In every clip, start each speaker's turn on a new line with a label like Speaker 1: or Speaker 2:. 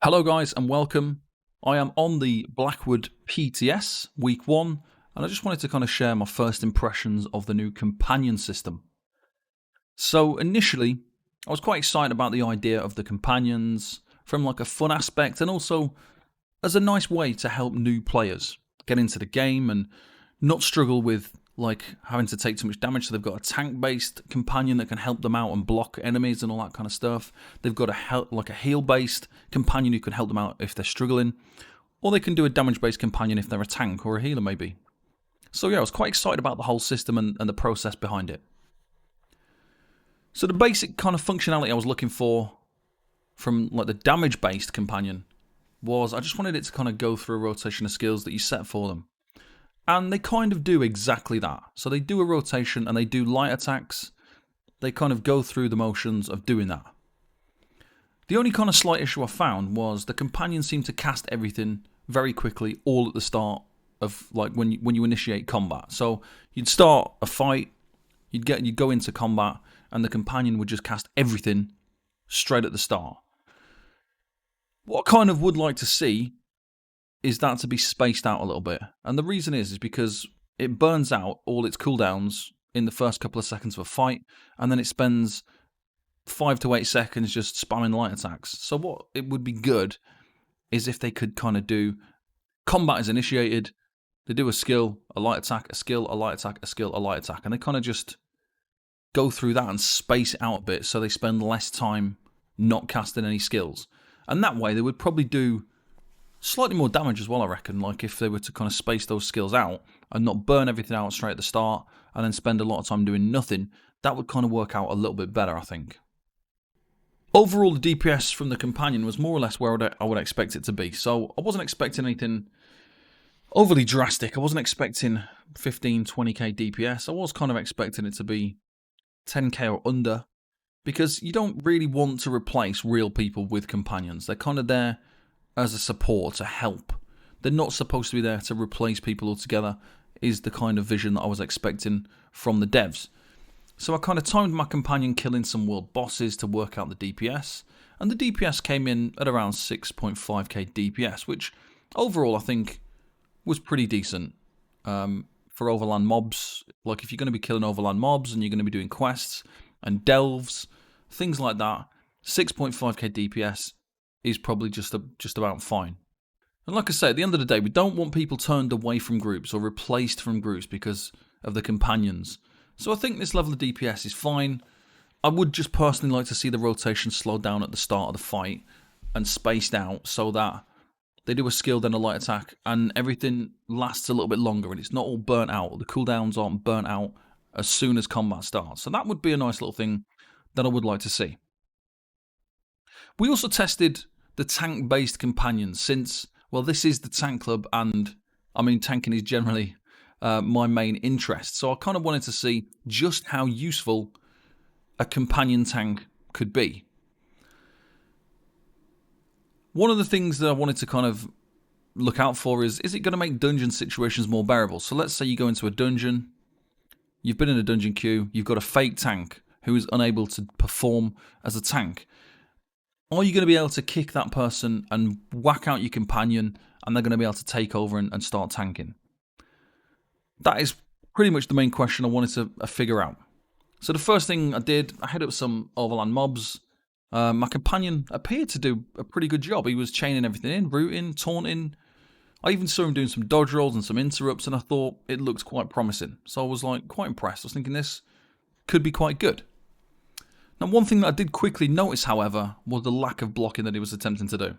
Speaker 1: Hello guys and welcome. I am on the Blackwood PTS week 1 and I just wanted to kind of share my first impressions of the new companion system. So initially I was quite excited about the idea of the companions from like a fun aspect and also as a nice way to help new players get into the game and not struggle with like having to take too much damage. So they've got a tank-based companion that can help them out and block enemies and all that kind of stuff. They've got a heal-based companion who can help them out if they're struggling, or they can do a damage-based companion if they're a tank or a healer maybe. So yeah, I was quite excited about the whole system and the process behind it. So the basic kind of functionality I was looking for from like the damage-based companion was I just wanted it to kind of go through a rotation of skills that you set for them. And they kind of do exactly that. So they do a rotation and they do light attacks. They kind of go through the motions of doing that. The only kind of slight issue I found was the companions seem to cast everything very quickly, all at the start of like when you initiate combat. So you'd start a fight, you'd go into combat, and the companion would just cast everything straight at the start. What I kind of would like to see is that to be spaced out a little bit. And the reason is because it burns out all its cooldowns in the first couple of seconds of a fight, and then it spends 5 to 8 seconds just spamming light attacks. So what it would be good is if they could kind of do combat is initiated, they do a skill, a light attack, a skill, a light attack, a skill, a light attack, and they kind of just go through that and space it out a bit so they spend less time not casting any skills. And that way they would probably do slightly more damage as well, I reckon, like if they were to kind of space those skills out and not burn everything out straight at the start and then spend a lot of time doing nothing, that would kind of work out a little bit better, I think. Overall, the DPS from the companion was more or less where I would expect it to be, so I wasn't expecting anything overly drastic. I wasn't expecting 15, 20k DPS. I was kind of expecting it to be 10k or under, because you don't really want to replace real people with companions. They're kind of there as a support to help. They're not supposed to be there to replace people altogether, is the kind of vision that I was expecting from the devs. So I kind of timed my companion killing some world bosses to work out the DPS, and the DPS came in at around 6.5k DPS, which overall I think was pretty decent for overland mobs. Like if you're going to be killing overland mobs and you're going to be doing quests and delves, things like that, 6.5k DPS is probably just about fine. And like I say, at the end of the day, we don't want people turned away from groups or replaced from groups because of the companions. So I think this level of DPS is fine. I would just personally like to see the rotation slowed down at the start of the fight and spaced out so that they do a skill, then a light attack, and everything lasts a little bit longer and it's not all burnt out. The cooldowns aren't burnt out as soon as combat starts. So that would be a nice little thing that I would like to see. We also tested the tank-based companions since, well, this is the tank club and, I mean, tanking is generally my main interest. So I kind of wanted to see just how useful a companion tank could be. One of the things that I wanted to kind of look out for is it going to make dungeon situations more bearable? So let's say you go into a dungeon, you've been in a dungeon queue, you've got a fake tank who is unable to perform as a tank. Are you going to be able to kick that person and whack out your companion and they're going to be able to take over and start tanking? That is pretty much the main question I wanted to figure out. So the first thing I did, I hit up some overland mobs. My companion appeared to do a pretty good job. He was chaining everything in, rooting, taunting. I even saw him doing some dodge rolls and some interrupts, and I thought it looked quite promising. So I was like quite impressed. I was thinking this could be quite good. Now, one thing that I did quickly notice, however, was the lack of blocking that he was attempting to do.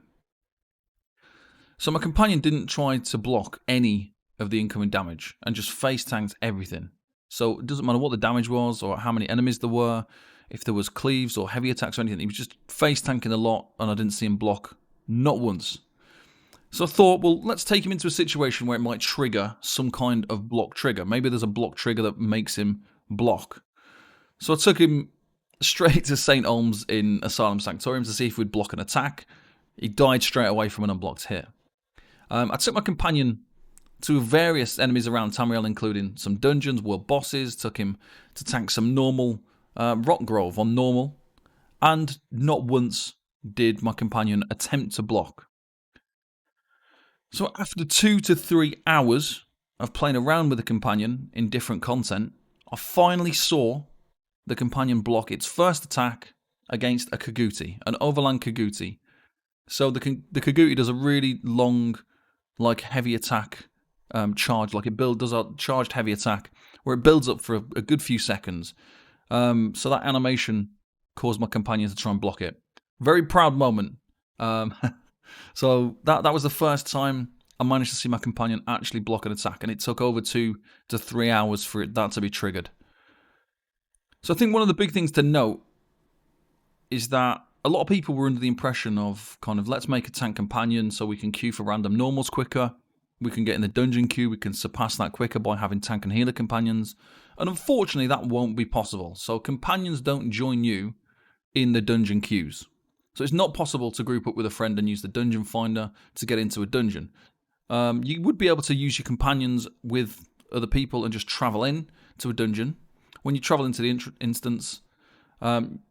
Speaker 1: So my companion didn't try to block any of the incoming damage and just face tanked everything. So it doesn't matter what the damage was or how many enemies there were, if there was cleaves or heavy attacks or anything, he was just face tanking a lot and I didn't see him block, not once. So I thought, well, let's take him into a situation where it might trigger some kind of block trigger. Maybe there's a block trigger that makes him block. So I took him straight to St. Olm's in Asylum Sanctorium to see if we'd block an attack. He died straight away from an unblocked hit. I took my companion to various enemies around Tamriel, including some dungeons, world bosses, took him to tank some normal Rock Grove on normal, and not once did my companion attempt to block. So after 2 to 3 hours of playing around with the companion in different content, I finally saw the companion block its first attack against a Kaguti, an overland Kaguti. So the Kaguti does a really long, like heavy attack charge, like it does a charged heavy attack where it builds up for a good few seconds. So that animation caused my companion to try and block it. Very proud moment. So that was the first time I managed to see my companion actually block an attack, and it took over 2 to 3 hours for that to be triggered. So I think one of the big things to note is that a lot of people were under the impression of kind of, let's make a tank companion so we can queue for random normals quicker, we can get in the dungeon queue, we can surpass that quicker by having tank and healer companions, and unfortunately that won't be possible. So companions don't join you in the dungeon queues. So it's not possible to group up with a friend and use the dungeon finder to get into a dungeon. You would be able to use your companions with other people and just travel in to a dungeon. When you travel into the instance,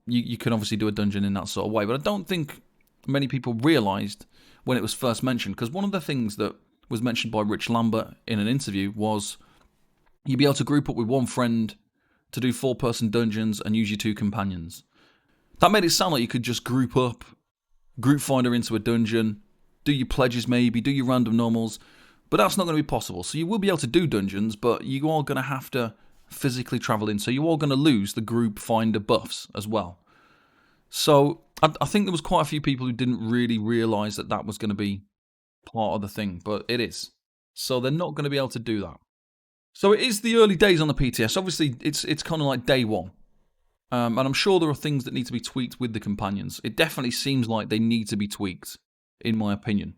Speaker 1: you can obviously do a dungeon in that sort of way. But I don't think many people realised when it was first mentioned, because one of the things that was mentioned by Rich Lambert in an interview was you'd be able to group up with one friend to do 4-person dungeons and use your 2 companions. That made it sound like you could just group up, group finder into a dungeon, do your pledges maybe, do your random normals, but that's not going to be possible. So you will be able to do dungeons, but you are going to have to physically travel in. So you are going to lose the group finder buffs as well. So I think there was quite a few people who didn't really realise that was going to be part of the thing, but it is. So they're not going to be able to do that. So it is the early days on the PTS. Obviously, it's kind of like day one. And I'm sure there are things that need to be tweaked with the companions. It definitely seems like they need to be tweaked, in my opinion.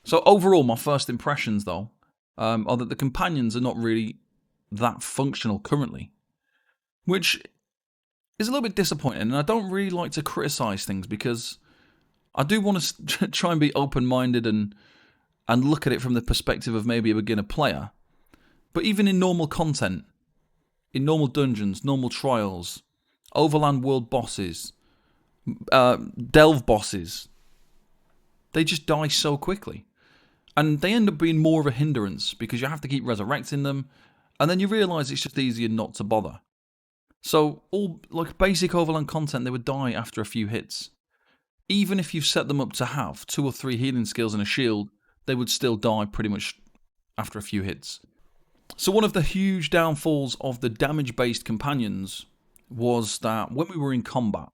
Speaker 1: So overall, my first impressions, though, are that the companions are not really that functional currently, which is a little bit disappointing. And I don't really like to criticise things because I do want to try and be open-minded and look at it from the perspective of maybe a beginner player. But even in normal content, in normal dungeons, normal trials, overland world bosses, delve bosses, they just die so quickly. And they end up being more of a hindrance because you have to keep resurrecting them, and then you realise it's just easier not to bother. So all like basic overland content, they would die after a few hits. Even if you've set them up to have 2 or 3 healing skills and a shield, they would still die pretty much after a few hits. So one of the huge downfalls of the damage-based companions was that when we were in combat,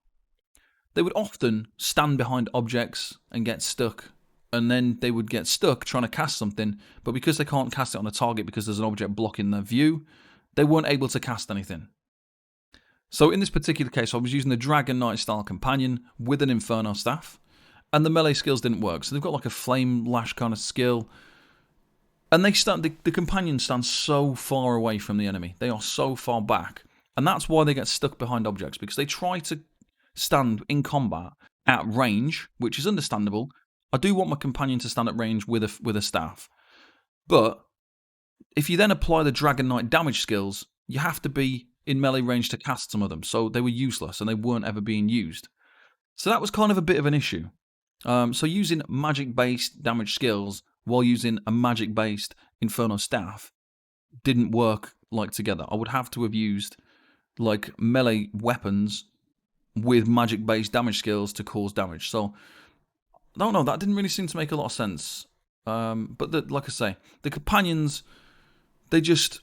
Speaker 1: they would often stand behind objects and get stuck, and then they would get stuck trying to cast something, but because they can't cast it on a target because there's an object blocking their view, they weren't able to cast anything. So in this particular case, I was using the Dragon Knight style companion with an Inferno staff, and the melee skills didn't work. So they've got like a flame lash kind of skill, and the companions stand so far away from the enemy. They are so far back, and that's why they get stuck behind objects, because they try to stand in combat at range, which is understandable. I do want my companion to stand at range with a staff, but if you then apply the Dragon Knight damage skills, you have to be in melee range to cast some of them, so they were useless and they weren't ever being used. So that was kind of a bit of an issue. So using magic-based damage skills while using a magic-based Inferno staff didn't work like together. I would have to have used like melee weapons with magic-based damage skills to cause damage. So I don't know, that didn't really seem to make a lot of sense. But like I say, the companions, they just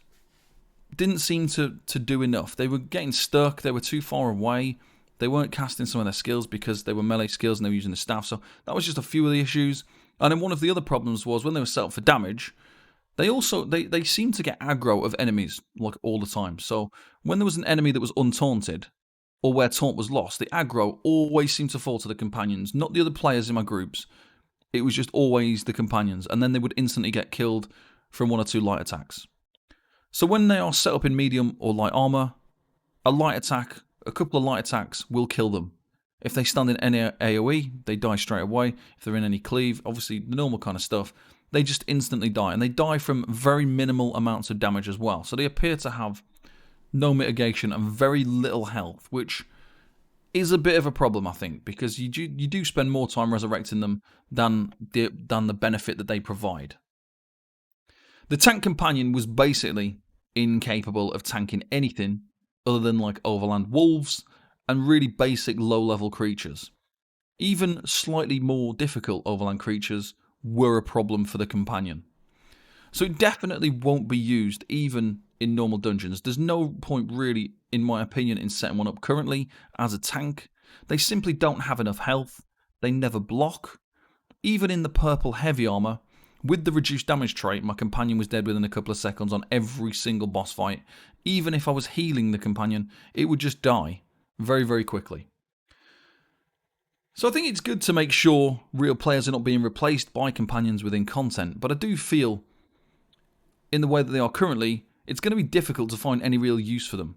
Speaker 1: didn't seem to do enough. They were getting stuck, they were too far away, they weren't casting some of their skills because they were melee skills and they were using the staff. So that was just a few of the issues. And then one of the other problems was when they were set up for damage, they seemed to get aggro of enemies like all the time. So when there was an enemy that was untaunted, or where taunt was lost, the aggro always seemed to fall to the companions, not the other players in my groups. It was just always the companions, and then they would instantly get killed from 1 or 2 light attacks. So when they are set up in medium or light armor, a couple of light attacks will kill them. If they stand in any AoE, they die straight away. If they're in any cleave, obviously the normal kind of stuff, they just instantly die. And they die from very minimal amounts of damage as well. So they appear to have no mitigation and very little health, which is a bit of a problem, I think, because you do spend more time resurrecting them than the benefit that they provide. The tank companion was basically incapable of tanking anything other than like overland wolves and really basic low-level creatures. Even slightly more difficult overland creatures were a problem for the companion. So it definitely won't be used even in normal dungeons. There's no point really, in my opinion, in setting one up currently as a tank. They simply don't have enough health. They never block. Even in the purple heavy armor, with the reduced damage trait, my companion was dead within a couple of seconds on every single boss fight. Even if I was healing the companion, it would just die very, very quickly. So I think it's good to make sure real players are not being replaced by companions within content, but I do feel, in the way that they are currently, it's going to be difficult to find any real use for them.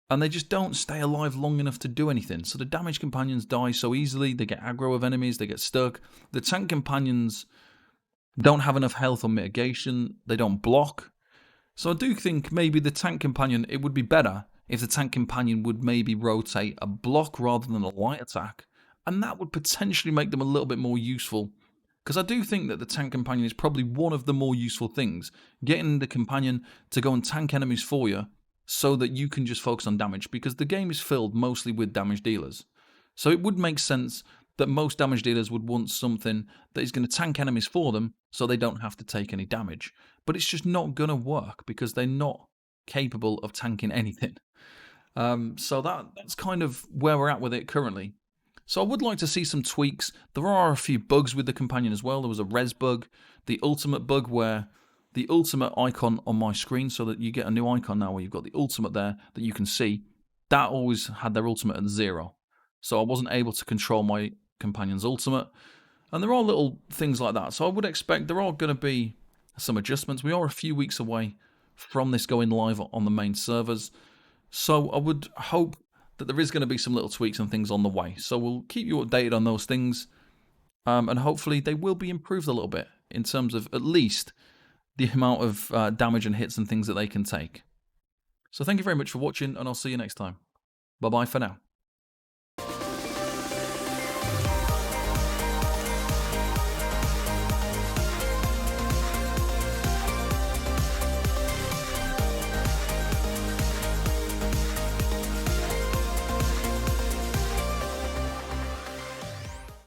Speaker 1: And they just don't stay alive long enough to do anything. So the damage companions die so easily, they get aggro of enemies, they get stuck. The tank companions don't have enough health or mitigation, they don't block. So I do think maybe the tank companion, it would be better if the tank companion would maybe rotate a block rather than a light attack. And that would potentially make them a little bit more useful. Because I do think that the tank companion is probably one of the more useful things. Getting the companion to go and tank enemies for you so that you can just focus on damage. Because the game is filled mostly with damage dealers. So it would make sense that most damage dealers would want something that is going to tank enemies for them so they don't have to take any damage. But it's just not going to work because they're not capable of tanking anything. So that's kind of where we're at with it currently. So I would like to see some tweaks. There are a few bugs with the companion as well. There was a res bug, the ultimate bug where the ultimate icon on my screen, so that you get a new icon now where you've got the ultimate there that you can see, that always had their ultimate at 0. So I wasn't able to control my companion's ultimate. And there are little things like that. So I would expect there are going to be some adjustments. We are a few weeks away from this going live on the main servers. So I would hope that there is going to be some little tweaks and things on the way. So we'll keep you updated on those things. And hopefully they will be improved a little bit in terms of at least the amount of damage and hits and things that they can take. So thank you very much for watching, and I'll see you next time. Bye-bye for now.